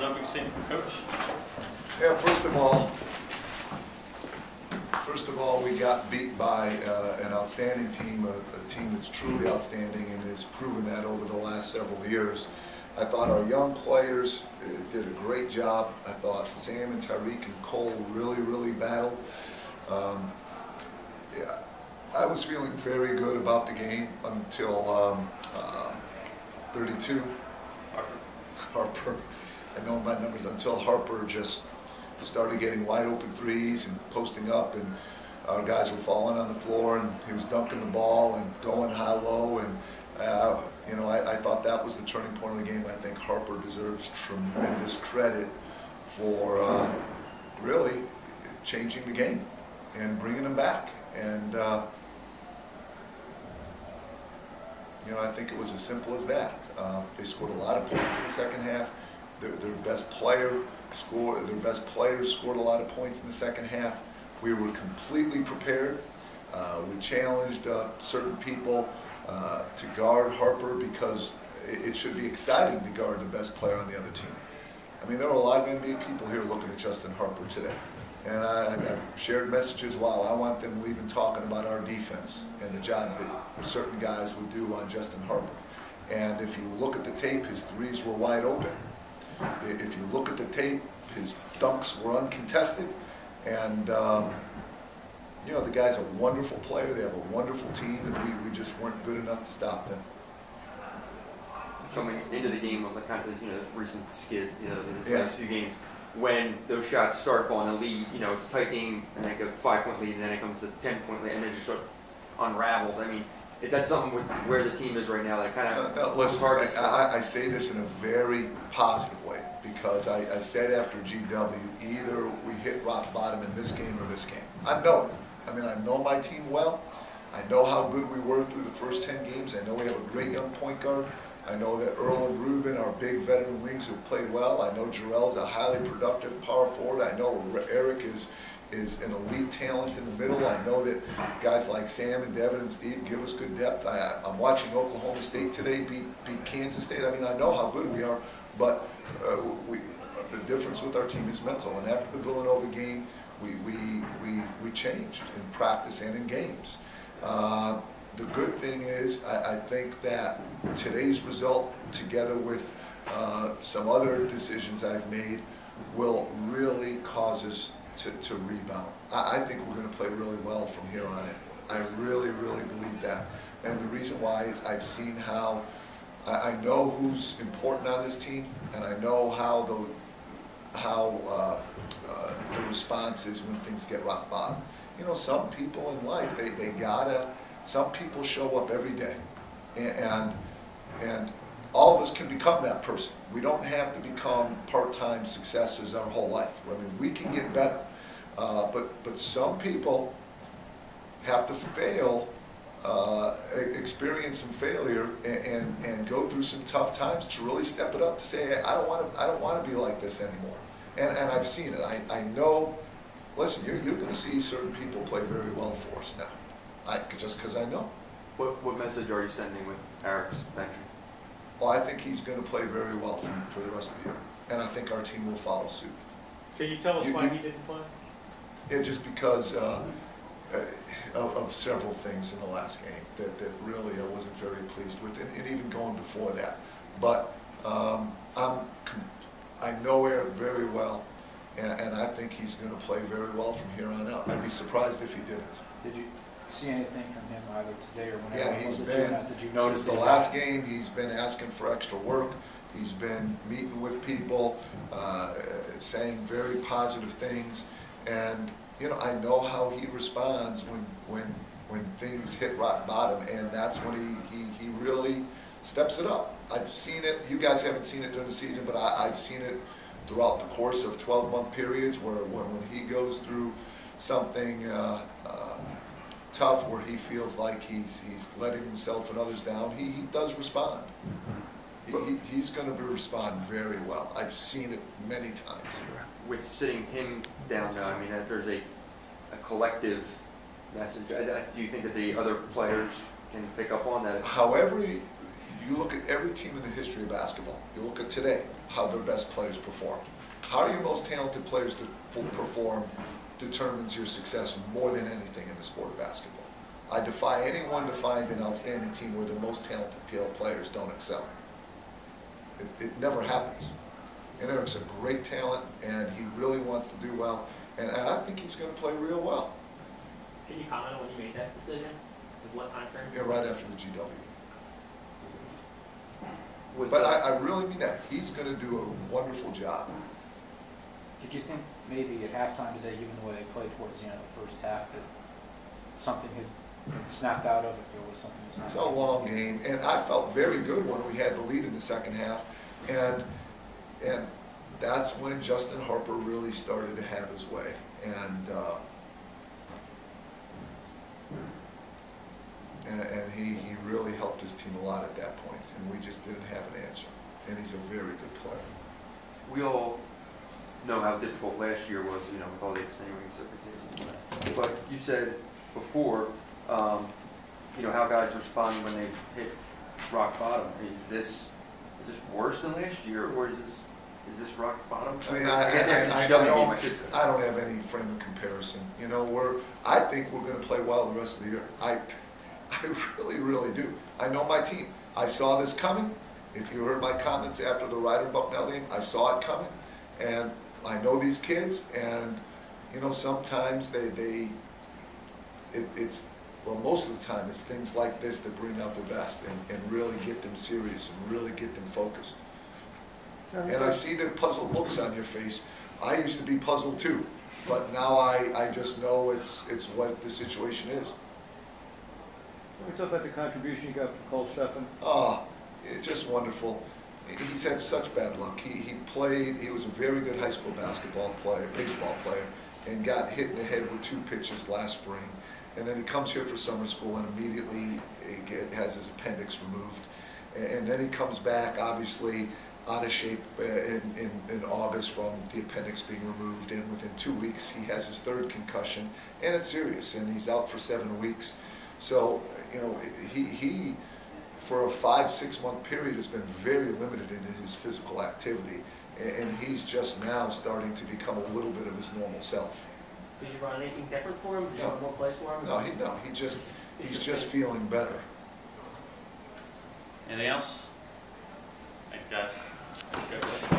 opening statement from Coach. Yeah, first of all, we got beat by an outstanding team, a team that's truly outstanding and has proven that over the last several years. I thought our young players did a great job. I thought Sam and Tyreek and Cole really battled. Yeah, I was feeling very good about the game until 32. Harper. I know my numbers until Harper just started getting wide open threes and posting up, and our guys were falling on the floor, and he was dunking the ball and going high-low, and you know, I thought that was the turning point of the game. I think Harper deserves tremendous credit for really changing the game and bringing them back. And you know, I think it was as simple as that. They scored a lot of points in the second half. Their best players scored a lot of points in the second half. We were completely prepared. We challenged certain people to guard Harper because it should be exciting to guard the best player on the other team. I mean, there were a lot of NBA people here looking at Justin Harper today. And I shared messages while I want them leaving talking about our defense and the job that certain guys would do on Justin Harper. And if you look at the tape, his threes were wide open. If you look at the tape, his dunks were uncontested. And you know, the guy's a wonderful player. They have a wonderful team, and we just weren't good enough to stop them. Coming into the game of the kind of, you know, this recent skid, you know, the Yeah. last few games, when those shots start falling, the lead, you know, it's a tight game, and then a 5-point lead, and then it comes to a 10-point lead, and then just sort of unravels. I mean, is that something with where the team is right now that kind of listen, hard to stop? I say this in a very positive way, because I said after GW, either we hit rock bottom in this game or this game. I know it. I mean, I know my team well. I know how good we were through the first 10 games. I know we have a great young point guard. I know that Earl and Ruben are big veteran wings who've played well. I know Jarrell's a highly productive power forward. I know Eric is an elite talent in the middle. I know that guys like Sam and Devin and Steve give us good depth. I'm watching Oklahoma State today beat Kansas State. I mean, I know how good we are, but the difference with our team is mental. And after the Villanova game, we changed in practice and in games. The good thing is, I think that today's result, together with some other decisions I've made, will really cause us to rebound. I think we're going to play really well from here on in. I really believe that. And the reason why is I've seen how, I know who's important on this team, and I know how the response is when things get rock bottom. You know, some people in life, some people show up every day, and all of us can become that person. We don't have to become part-time successes our whole life. I mean, we can get better, but some people have to fail, experience some failure, and go through some tough times to really step it up to say, hey, I don't want to be like this anymore. And I've seen it. I know. Listen, you're going to see certain people play very well for us now. Just because I know. What message are you sending with Eric's bench? Well, I think he's going to play very well for the rest of the year, and I think our team will follow suit. Can you tell us why he didn't play? Yeah, just because of several things in the last game that really I wasn't very pleased with, and even going before that. But I know Eric very well, and I think he's going to play very well from here on out. I'd be surprised if he didn't. Did you see anything from him either today or whenever? Yeah, he's been, since the last game, he's been asking for extra work. He's been meeting with people, saying very positive things. And, you know, I know how he responds when things hit rock bottom, and that's when he really steps it up. I've seen it. You guys haven't seen it during the season, but I've seen it throughout the course of 12-month periods where when he goes through something tough, where he feels like he's letting himself and others down, he does respond. He's going to respond very well. I've seen it many times. With sitting him down now, I mean, there's a collective message. Do you think that the other players can pick up on that? However you look at every team in the history of basketball. You look at today, how their best players performed. How your most talented players perform determines your success more than anything in the sport of basketball. I defy anyone to find an outstanding team where the most talented players don't excel. It never happens. And Eric's a great talent, and he really wants to do well, and I think he's going to play real well. Can you comment on when you made that decision? Like what time frame? Yeah, right after the GW. With But the- I really mean that. He's going to do a wonderful job. Did you think maybe at halftime today, given the way they played towards the end of the first half, that something had snapped out of it, if there was something that It's snapped a out? long game, and I felt very good when we had the lead in the second half, and that's when Justin Harper really started to have his way, and he really helped his team a lot at that point, and we just didn't have an answer, and he's a very good player. We all know how difficult last year was, you know, with all the extenuating circumstances. But you said before, you know, how guys respond when they hit rock bottom. Is this worse than last year, or is this rock bottom? I mean, guess after the GW game, I should say. I don't have any frame of comparison. You know, I think we're going to play well the rest of the year. I really, really do. I know my team. I saw this coming. If you heard my comments after the Ryder Bucknell game, I saw it coming. And I know these kids, and, you know, sometimes well, most of the time, it's things like this that bring out their best and really get them serious and really get them focused. And I see the puzzled looks on your face. I used to be puzzled too, but now I just know it's what the situation is. Let me talk about the contribution you got from Cole Stephan. It's just wonderful. He's had such bad luck. He was a very good high school baseball player, and got hit in the head with 2 pitches last spring. And then he comes here for summer school and immediately has his appendix removed. And then he comes back, obviously, out of shape in August from the appendix being removed. And within 2 weeks, he has his 3rd concussion, and it's serious, and he's out for 7 weeks. So, you know, he for a 5-6 month period has been very limited in his physical activity, and he's just now starting to become a little bit of his normal self. Did you run anything different for him? Did you No. run more plays for him? No, he's just feeling better. Anything else? Thanks, guys. Let's go.